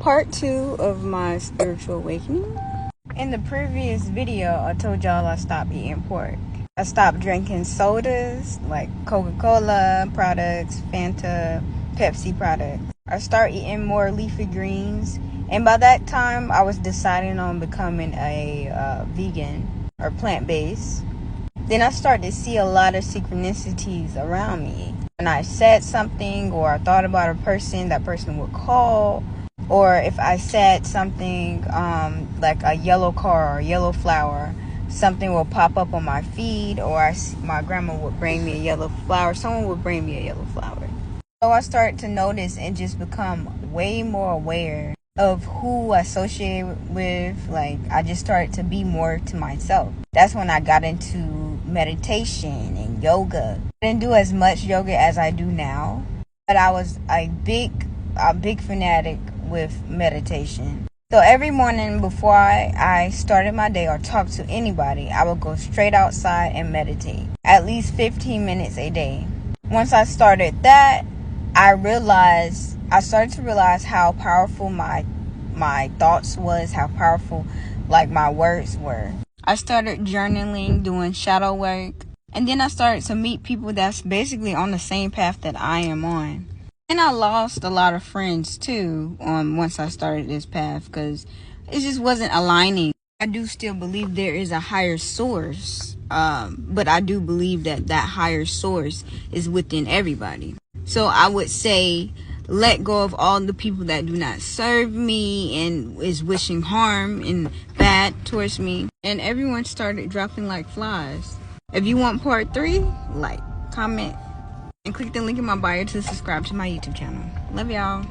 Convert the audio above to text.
part 2 of my spiritual awakening. In the previous video, I told y'all I stopped eating pork. I stopped drinking sodas like Coca-Cola products, Fanta, Pepsi products. I started eating more leafy greens, and by that time I was deciding on becoming a vegan or plant-based. Then I started to see a lot of synchronicities around me. When I said something or I thought about a person, that person would call. Or if I said something like a yellow car or yellow flower, something will pop up on my feed, or my grandma would bring me a yellow flower. Someone would bring me a yellow flower. So I started to notice and just become way more aware of who I associate with. Like, I just started to be more to myself. That's when I got into meditation and yoga. I didn't do as much yoga as I do now, but I was a big fanatic with meditation. So every morning before I started my day or talked to anybody, I would go straight outside and meditate at least 15 minutes a day. Once I started that, I started to realize how powerful my thoughts was, how powerful like my words were. I started journaling, doing shadow work, and then I started to meet people that's basically on the same path that I am on. And I lost a lot of friends too once I started this path, because it just wasn't aligning. I do still believe there is a higher source, but I do believe that higher source is within everybody. So I would say let go of all the people that do not serve me and is wishing harm and bad towards me. And everyone started dropping like flies. If you want part 3, like, comment, and click the link in my bio to subscribe to my YouTube channel. Love y'all.